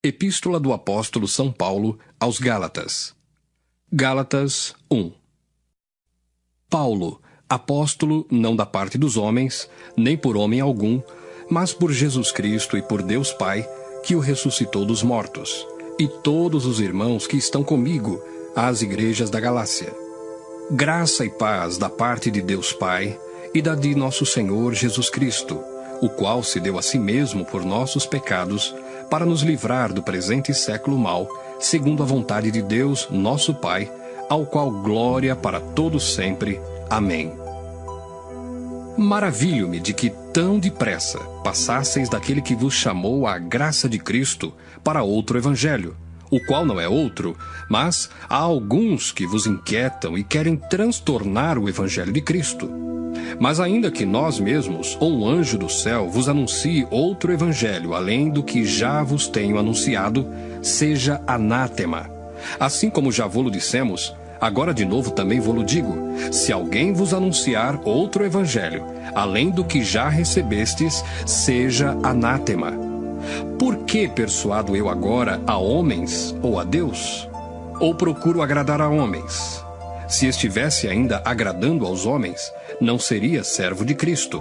Epístola do Apóstolo São Paulo aos Gálatas. Gálatas 1. Paulo, apóstolo não da parte dos homens, nem por homem algum, mas por Jesus Cristo e por Deus Pai, que o ressuscitou dos mortos, e todos os irmãos que estão comigo, às igrejas da Galácia. Graça e paz da parte de Deus Pai e da de nosso Senhor Jesus Cristo, o qual se deu a si mesmo por nossos pecados, para nos livrar do presente século mau, segundo a vontade de Deus, nosso Pai, ao qual glória para todos sempre. Amém. Maravilho-me de que tão depressa passasseis daquele que vos chamou à graça de Cristo para outro evangelho, o qual não é outro, mas há alguns que vos inquietam e querem transtornar o evangelho de Cristo. Mas ainda que nós mesmos, ou um anjo do céu, vos anuncie outro evangelho, além do que já vos tenho anunciado, seja anátema. Assim como já vô-lo dissemos, agora de novo também vô-lo digo, se alguém vos anunciar outro evangelho, além do que já recebestes, seja anátema. Por que persuado eu agora a homens ou a Deus? Ou procuro agradar a homens? Se estivesse ainda agradando aos homens, não seria servo de Cristo.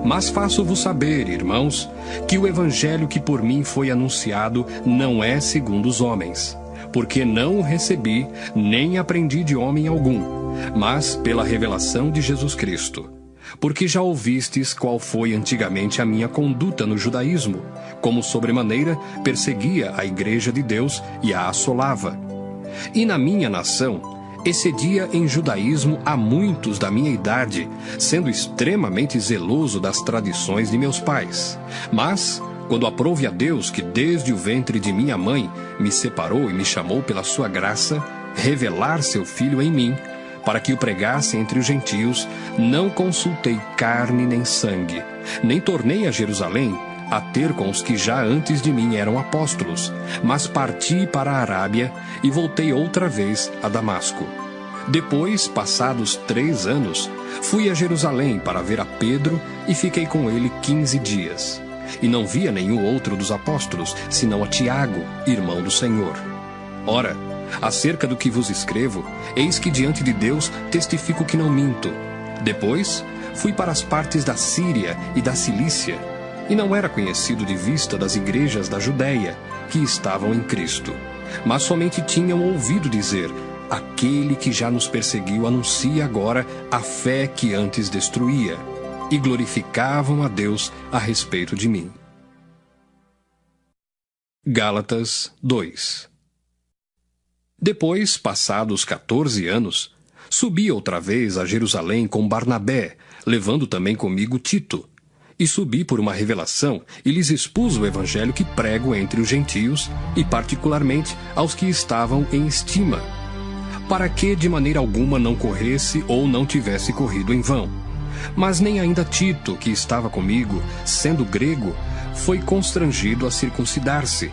Mas faço-vos saber, irmãos, que o evangelho que por mim foi anunciado não é segundo os homens, porque não o recebi, nem aprendi de homem algum, mas pela revelação de Jesus Cristo. Porque já ouvistes qual foi antigamente a minha conduta no judaísmo, como sobremaneira perseguia a igreja de Deus e a assolava. E na minha nação excedia em judaísmo a muitos da minha idade, sendo extremamente zeloso das tradições de meus pais. Mas, quando aprouve a Deus, que desde o ventre de minha mãe me separou e me chamou pela sua graça, revelar seu Filho em mim, para que o pregasse entre os gentios, não consultei carne nem sangue, nem tornei a Jerusalém a ter com os que já antes de mim eram apóstolos, mas parti para a Arábia e voltei outra vez a Damasco. Depois, passados 3 anos, fui a Jerusalém para ver a Pedro e fiquei com ele 15 dias. E não via nenhum outro dos apóstolos, senão a Tiago, irmão do Senhor. Ora, acerca do que vos escrevo, eis que diante de Deus testifico que não minto. Depois, fui para as partes da Síria e da Cilícia, e não era conhecido de vista das igrejas da Judéia, que estavam em Cristo. Mas somente tinham ouvido dizer, aquele que já nos perseguiu anuncia agora a fé que antes destruía, e glorificavam a Deus a respeito de mim. Gálatas 2. Depois, passados 14 anos, subi outra vez a Jerusalém com Barnabé, levando também comigo Tito. E subi por uma revelação e lhes expus o evangelho que prego entre os gentios, e particularmente aos que estavam em estima, para que de maneira alguma não corresse ou não tivesse corrido em vão. Mas nem ainda Tito, que estava comigo, sendo grego, foi constrangido a circuncidar-se.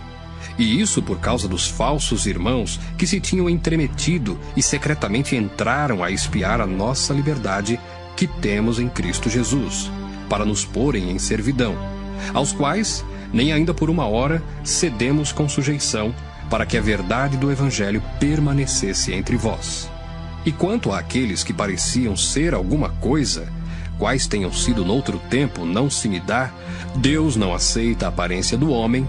E isso por causa dos falsos irmãos que se tinham entremetido e secretamente entraram a espiar a nossa liberdade que temos em Cristo Jesus, para nos porem em servidão, aos quais, nem ainda por uma hora, cedemos com sujeição, para que a verdade do Evangelho permanecesse entre vós. E quanto àqueles que pareciam ser alguma coisa, quais tenham sido noutro tempo, não se me dá, Deus não aceita a aparência do homem.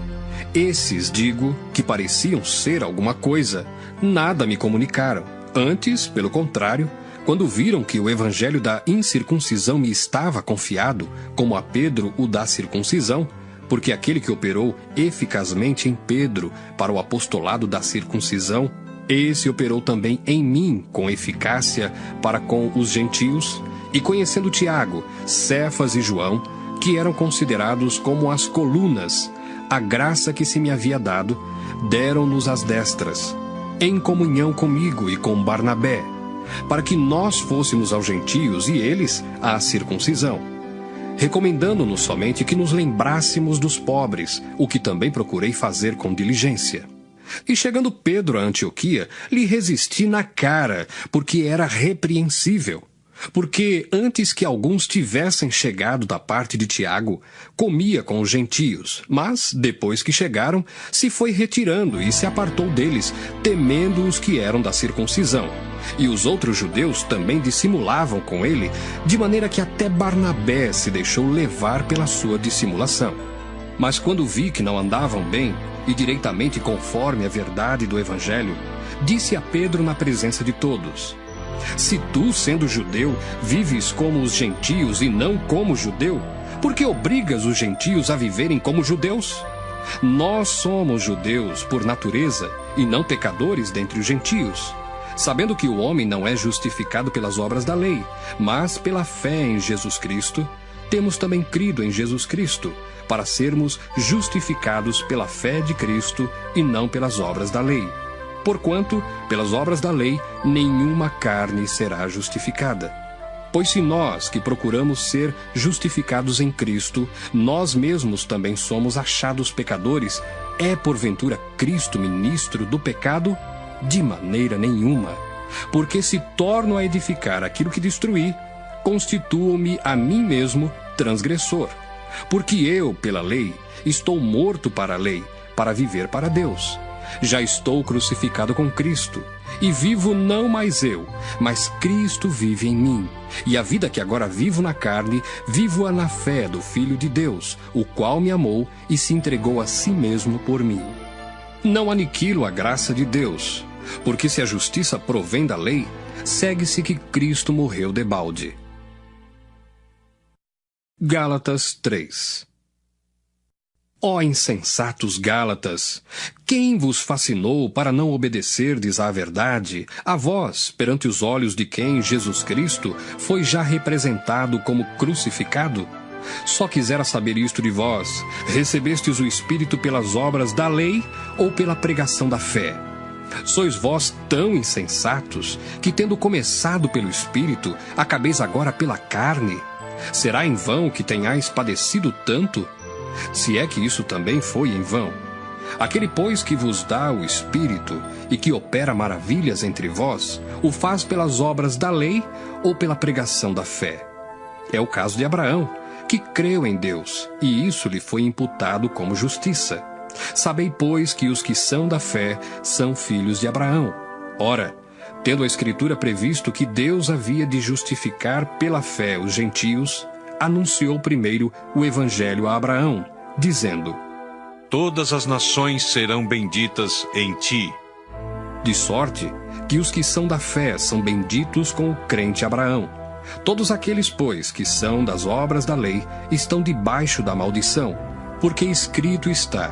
Esses, digo, que pareciam ser alguma coisa, nada me comunicaram. Antes, pelo contrário, quando viram que o evangelho da incircuncisão me estava confiado, como a Pedro o da circuncisão, porque aquele que operou eficazmente em Pedro para o apostolado da circuncisão, esse operou também em mim com eficácia para com os gentios, e conhecendo Tiago, Cefas e João, que eram considerados como as colunas, a graça que se me havia dado, deram-nos as destras, em comunhão comigo e com Barnabé, para que nós fôssemos aos gentios e eles à circuncisão, recomendando-nos somente que nos lembrássemos dos pobres, o que também procurei fazer com diligência. E chegando Pedro a Antioquia, lhe resisti na cara, porque era repreensível. Porque antes que alguns tivessem chegado da parte de Tiago, comia com os gentios, mas, depois que chegaram, se foi retirando e se apartou deles, temendo os que eram da circuncisão. E os outros judeus também dissimulavam com ele, de maneira que até Barnabé se deixou levar pela sua dissimulação. Mas quando vi que não andavam bem, e direitamente conforme a verdade do Evangelho, disse a Pedro na presença de todos: se tu, sendo judeu, vives como os gentios e não como judeu, por que obrigas os gentios a viverem como judeus? Nós somos judeus por natureza e não pecadores dentre os gentios, sabendo que o homem não é justificado pelas obras da lei, mas pela fé em Jesus Cristo. Temos também crido em Jesus Cristo, para sermos justificados pela fé de Cristo e não pelas obras da lei. Porquanto, pelas obras da lei, nenhuma carne será justificada. Pois se nós, que procuramos ser justificados em Cristo, nós mesmos também somos achados pecadores, é porventura Cristo ministro do pecado? De maneira nenhuma. Porque se torno a edificar aquilo que destruí, constituo-me a mim mesmo transgressor. Porque eu, pela lei, estou morto para a lei, para viver para Deus. Já estou crucificado com Cristo, e vivo não mais eu, mas Cristo vive em mim. E a vida que agora vivo na carne, vivo-a na fé do Filho de Deus, o qual me amou e se entregou a si mesmo por mim. Não aniquilo a graça de Deus, porque se a justiça provém da lei, segue-se que Cristo morreu debalde. Gálatas 3. Ó insensatos Gálatas, quem vos fascinou para não obedecerdes à verdade, a vós, perante os olhos de quem Jesus Cristo foi já representado como crucificado? Só quisera saber isto de vós: recebestes o Espírito pelas obras da lei ou pela pregação da fé? Sois vós tão insensatos que, tendo começado pelo Espírito, acabeis agora pela carne? Será em vão que tenhais padecido tanto? Se é que isso também foi em vão. Aquele, pois, que vos dá o Espírito e que opera maravilhas entre vós, o faz pelas obras da lei ou pela pregação da fé? É o caso de Abraão, que creu em Deus, e isso lhe foi imputado como justiça. Sabei, pois, que os que são da fé são filhos de Abraão. Ora, tendo a Escritura previsto que Deus havia de justificar pela fé os gentios, anunciou primeiro o Evangelho a Abraão, dizendo: todas as nações serão benditas em ti. De sorte que os que são da fé são benditos com o crente Abraão. Todos aqueles, pois, que são das obras da lei, estão debaixo da maldição, porque escrito está: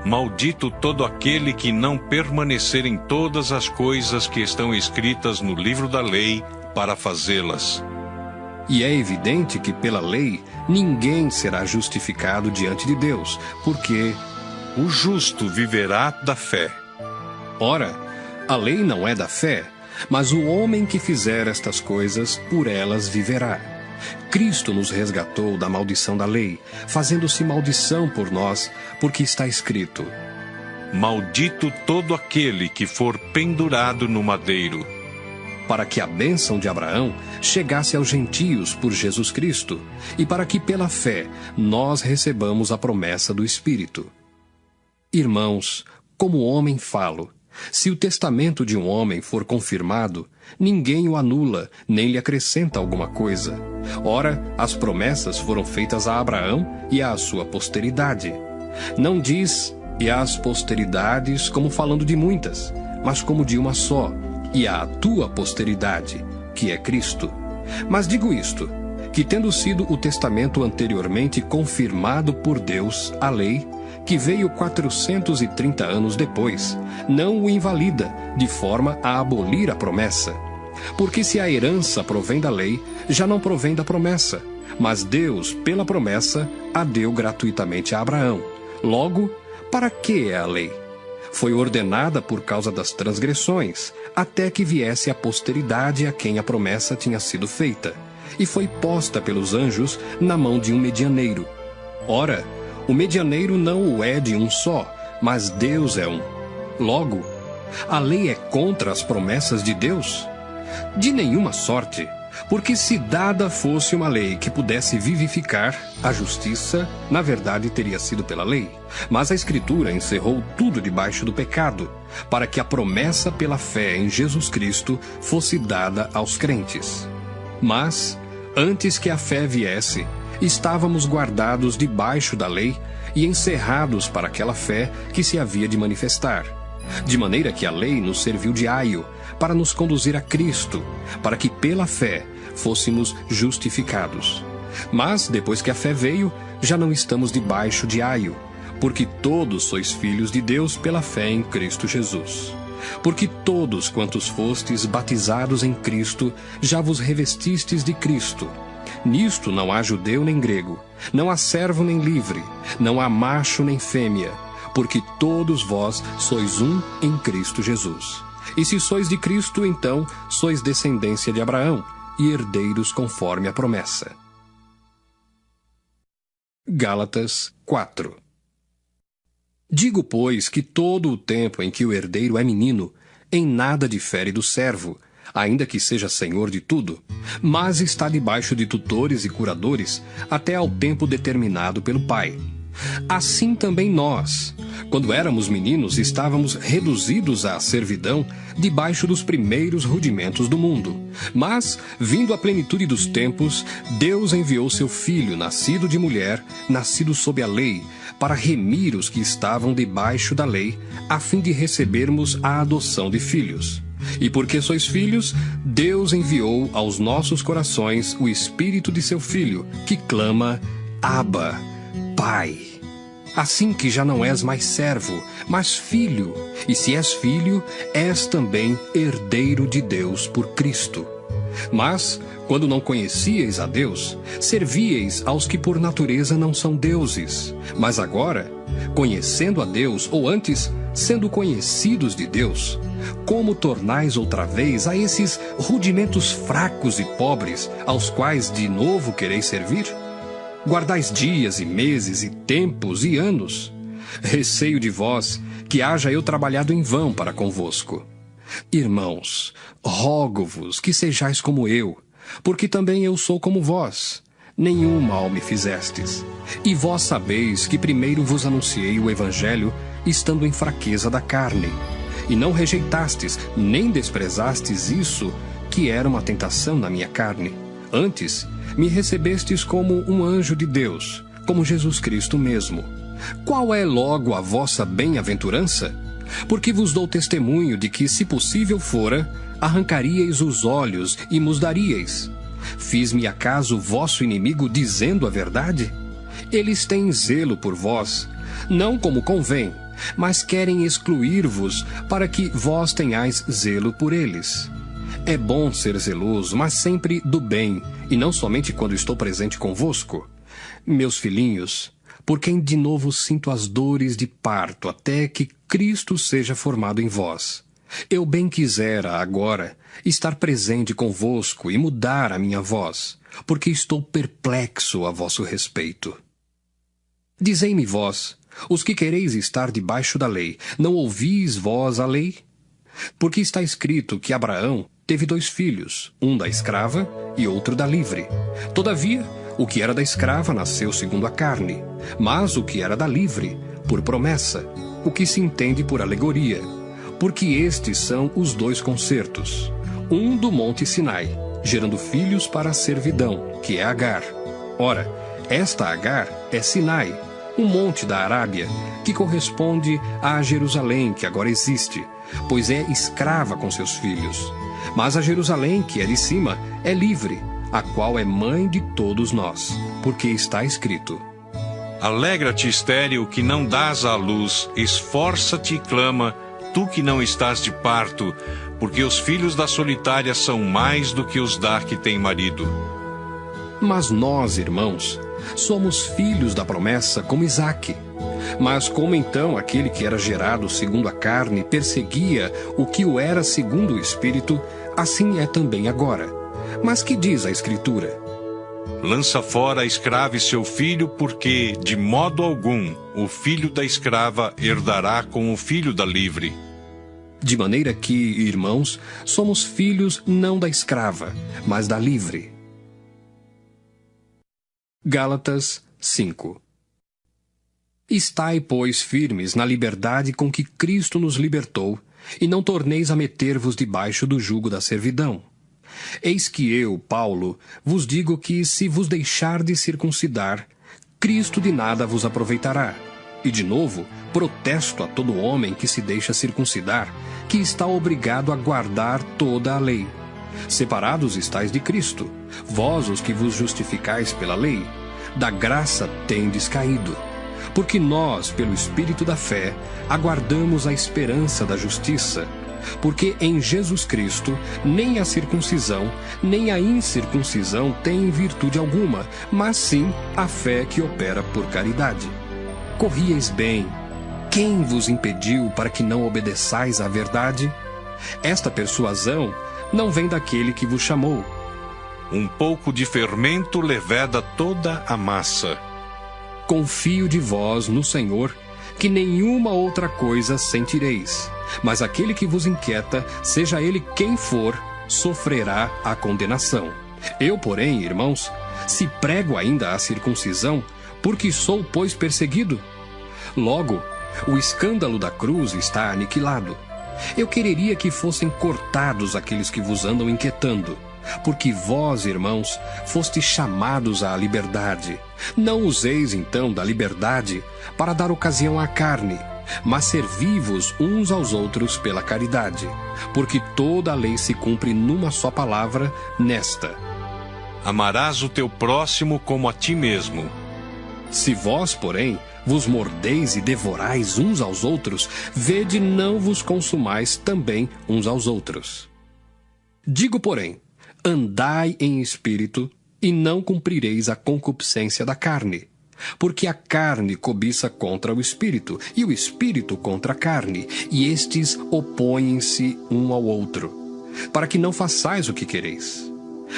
maldito todo aquele que não permanecer em todas as coisas que estão escritas no livro da lei para fazê-las. E é evidente que pela lei ninguém será justificado diante de Deus, porque o justo viverá da fé. Ora, a lei não é da fé, mas o homem que fizer estas coisas, por elas viverá. Cristo nos resgatou da maldição da lei, fazendo-se maldição por nós, porque está escrito: maldito todo aquele que for pendurado no madeiro. Para que a bênção de Abraão chegasse aos gentios por Jesus Cristo, e para que pela fé nós recebamos a promessa do Espírito. Irmãos, como homem falo: se o testamento de um homem for confirmado, ninguém o anula, nem lhe acrescenta alguma coisa. Ora, as promessas foram feitas a Abraão e à sua posteridade. Não diz "e às posteridades" como falando de muitas, mas como de uma só, e à tua posteridade, que é Cristo. Mas digo isto, que tendo sido o testamento anteriormente confirmado por Deus, a lei, que veio 430 anos depois, não o invalida, de forma a abolir a promessa. Porque se a herança provém da lei, já não provém da promessa, mas Deus, pela promessa, a deu gratuitamente a Abraão. Logo, para que é a lei? Foi ordenada por causa das transgressões, até que viesse a posteridade a quem a promessa tinha sido feita, e foi posta pelos anjos na mão de um medianeiro. Ora, o medianeiro não o é de um só, mas Deus é um. Logo, a lei é contra as promessas de Deus? De nenhuma sorte, Porque se dada fosse uma lei que pudesse vivificar, a justiça, na verdade, teria sido pela lei. Mas a Escritura encerrou tudo debaixo do pecado, para que a promessa pela fé em Jesus Cristo fosse dada aos crentes. Mas, antes que a fé viesse, estávamos guardados debaixo da lei e encerrados para aquela fé que se havia de manifestar. De maneira que a lei nos serviu de aio, para nos conduzir a Cristo, para que pela fé fôssemos justificados. Mas, depois que a fé veio, já não estamos debaixo de aio, porque todos sois filhos de Deus pela fé em Cristo Jesus. Porque todos quantos fostes batizados em Cristo, já vos revestistes de Cristo. Nisto não há judeu nem grego, não há servo nem livre, não há macho nem fêmea, porque todos vós sois um em Cristo Jesus. E se sois de Cristo, então sois descendência de Abraão, e herdeiros conforme a promessa. Gálatas 4. Digo, pois, que todo o tempo em que o herdeiro é menino, em nada difere do servo, ainda que seja senhor de tudo, mas está debaixo de tutores e curadores, até ao tempo determinado pelo Pai. Assim também nós, quando éramos meninos, estávamos reduzidos à servidão debaixo dos primeiros rudimentos do mundo. Mas, vindo a plenitude dos tempos, Deus enviou seu Filho, nascido de mulher, nascido sob a lei, para remir os que estavam debaixo da lei, a fim de recebermos a adoção de filhos. E porque sois filhos, Deus enviou aos nossos corações o Espírito de seu Filho, que clama, Abba, Pai. Assim que já não és mais servo, mas filho, e se és filho, és também herdeiro de Deus por Cristo. Mas, quando não conhecíeis a Deus, servíeis aos que por natureza não são deuses. Mas agora, conhecendo a Deus, ou antes, sendo conhecidos de Deus, como tornais outra vez a esses rudimentos fracos e pobres, aos quais de novo quereis servir? Guardais dias e meses e tempos e anos. Receio de vós que haja eu trabalhado em vão para convosco. Irmãos, rogo-vos que sejais como eu, porque também eu sou como vós. Nenhum mal me fizestes. E vós sabeis que primeiro vos anunciei o Evangelho, estando em fraqueza da carne. E não rejeitastes, nem desprezastes isso, que era uma tentação na minha carne. Antes, me recebestes como um anjo de Deus, como Jesus Cristo mesmo. Qual é logo a vossa bem-aventurança? Porque vos dou testemunho de que, se possível fora, arrancaríeis os olhos e mos daríeis. Fiz-me acaso vosso inimigo dizendo a verdade? Eles têm zelo por vós, não como convém, mas querem excluir-vos para que vós tenhais zelo por eles. É bom ser zeloso, mas sempre do bem, e não somente quando estou presente convosco. Meus filhinhos, por quem de novo sinto as dores de parto até que Cristo seja formado em vós. Eu bem quisera, agora, estar presente convosco e mudar a minha voz, porque estou perplexo a vosso respeito. Dizei-me vós, os que quereis estar debaixo da lei, não ouvis vós a lei? Porque está escrito que Abraão teve 2 filhos, um da escrava e outro da livre. Todavia, o que era da escrava nasceu segundo a carne, mas o que era da livre, por promessa, o que se entende por alegoria, porque estes são os 2 concertos, um do monte Sinai, gerando filhos para a servidão, que é Agar. Ora, esta Agar é Sinai, um monte da Arábia, que corresponde a Jerusalém, que agora existe, pois é escrava com seus filhos. Mas a Jerusalém, que é de cima, é livre, a qual é mãe de todos nós, porque está escrito: Alegra-te, estéril, que não dás à luz, esforça-te e clama, tu que não estás de parto, porque os filhos da solitária são mais do que os da que tem marido. Mas nós, irmãos, somos filhos da promessa como Isaque. Mas como então aquele que era gerado segundo a carne perseguia o que o era segundo o Espírito, assim é também agora. Mas que diz a Escritura? Lança fora a escrava e seu filho, porque, de modo algum, o filho da escrava herdará com o filho da livre. De maneira que, irmãos, somos filhos não da escrava, mas da livre. Gálatas 5. Estai, pois, firmes na liberdade com que Cristo nos libertou, e não torneis a meter-vos debaixo do jugo da servidão. Eis que eu, Paulo, vos digo que, se vos deixardes circuncidar, Cristo de nada vos aproveitará. E, de novo, protesto a todo homem que se deixa circuncidar, que está obrigado a guardar toda a lei. Separados estáis de Cristo, vós os que vos justificais pela lei, da graça tendes caído. Porque nós, pelo Espírito da fé, aguardamos a esperança da justiça. Porque em Jesus Cristo, nem a circuncisão, nem a incircuncisão têm virtude alguma, mas sim a fé que opera por caridade. Corrieis bem. Quem vos impediu para que não obedeçais à verdade? Esta persuasão não vem daquele que vos chamou. Um pouco de fermento leveda toda a massa. Confio de vós no Senhor, que nenhuma outra coisa sentireis. Mas aquele que vos inquieta, seja ele quem for, sofrerá a condenação. Eu, porém, irmãos, se prego ainda a circuncisão, porque sou, pois, perseguido? Logo, o escândalo da cruz está aniquilado. Eu quereria que fossem cortados aqueles que vos andam inquietando. Porque vós, irmãos, fostes chamados à liberdade. Não useis, então, da liberdade para dar ocasião à carne, mas servi-vos uns aos outros pela caridade. Porque toda a lei se cumpre numa só palavra, nesta: amarás o teu próximo como a ti mesmo. Se vós, porém, vos mordeis e devorais uns aos outros, vede não vos consumais também uns aos outros. Digo, porém, andai em espírito, e não cumprireis a concupiscência da carne. Porque a carne cobiça contra o espírito, e o espírito contra a carne, e estes opõem-se um ao outro, para que não façais o que quereis.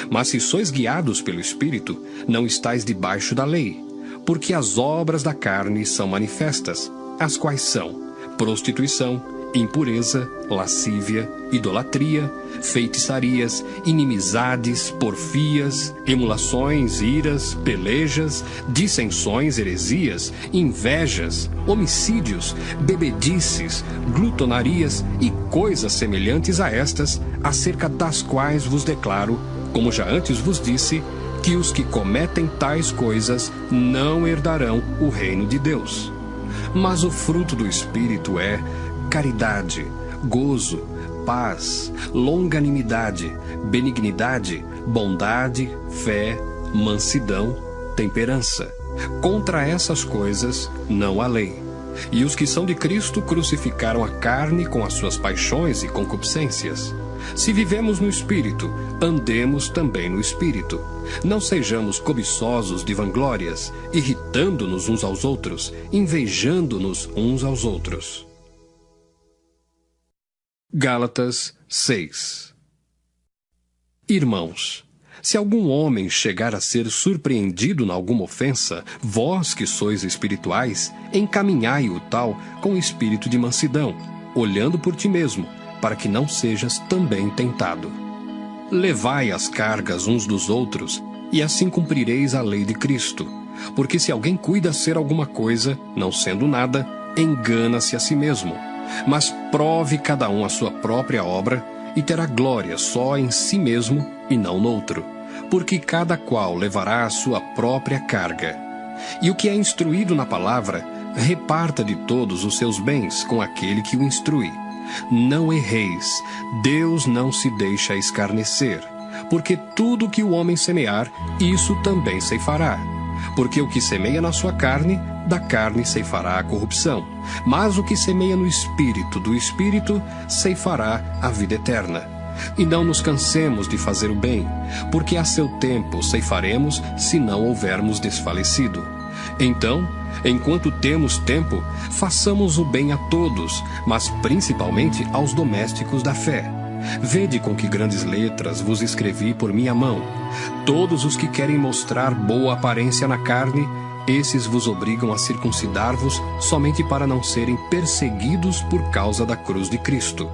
Mas se sois guiados pelo espírito, não estáis debaixo da lei. Porque as obras da carne são manifestas, as quais são prostituição, impureza, lascívia, idolatria, feitiçarias, inimizades, porfias, emulações, iras, pelejas, dissensões, heresias, invejas, homicídios, bebedices, glutonarias e coisas semelhantes a estas, acerca das quais vos declaro, como já antes vos disse, que os que cometem tais coisas não herdarão o reino de Deus. Mas o fruto do Espírito é caridade, gozo, paz, longanimidade, benignidade, bondade, fé, mansidão, temperança. Contra essas coisas não há lei. E os que são de Cristo crucificaram a carne com as suas paixões e concupiscências. Se vivemos no Espírito, andemos também no Espírito. Não sejamos cobiçosos de vanglórias, irritando-nos uns aos outros, invejando-nos uns aos outros. Gálatas 6. Irmãos, se algum homem chegar a ser surpreendido em alguma ofensa, vós que sois espirituais, encaminhai o tal com espírito de mansidão, olhando por ti mesmo, para que não sejas também tentado. Levai as cargas uns dos outros, e assim cumprireis a lei de Cristo. Porque se alguém cuida ser alguma coisa, não sendo nada, engana-se a si mesmo. Mas prove cada um a sua própria obra, e terá glória só em si mesmo e não noutro. Porque cada qual levará a sua própria carga. E o que é instruído na palavra, reparta de todos os seus bens com aquele que o instrui. Não erreis, Deus não se deixa escarnecer, porque tudo que o homem semear, isso também ceifará. Porque o que semeia na sua carne, da carne ceifará a corrupção, mas o que semeia no Espírito, do Espírito, ceifará a vida eterna. E não nos cansemos de fazer o bem, porque a seu tempo ceifaremos, se não houvermos desfalecido. Então, enquanto temos tempo, façamos o bem a todos, mas principalmente aos domésticos da fé. Vede com que grandes letras vos escrevi por minha mão. Todos os que querem mostrar boa aparência na carne, esses vos obrigam a circuncidar-vos somente para não serem perseguidos por causa da cruz de Cristo.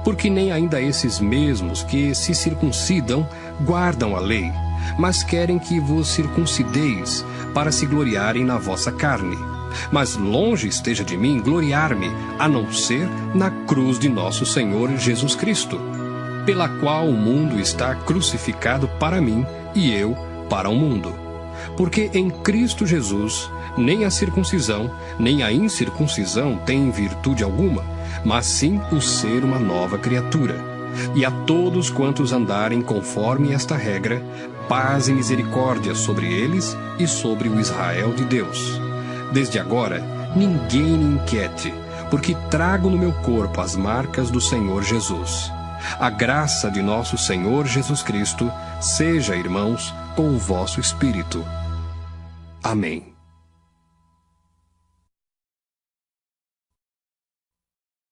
Porque nem ainda esses mesmos que se circuncidam guardam a lei, mas querem que vos circuncideis, para se gloriarem na vossa carne. Mas longe esteja de mim gloriar-me, a não ser na cruz de nosso Senhor Jesus Cristo, pela qual o mundo está crucificado para mim e eu para o mundo. Porque em Cristo Jesus, nem a circuncisão, nem a incircuncisão têm virtude alguma, mas sim o ser uma nova criatura. E a todos quantos andarem conforme esta regra, paz e misericórdia sobre eles e sobre o Israel de Deus. Desde agora, ninguém me inquiete, porque trago no meu corpo as marcas do Senhor Jesus. A graça de nosso Senhor Jesus Cristo seja, irmãos, com o vosso espírito. Amém.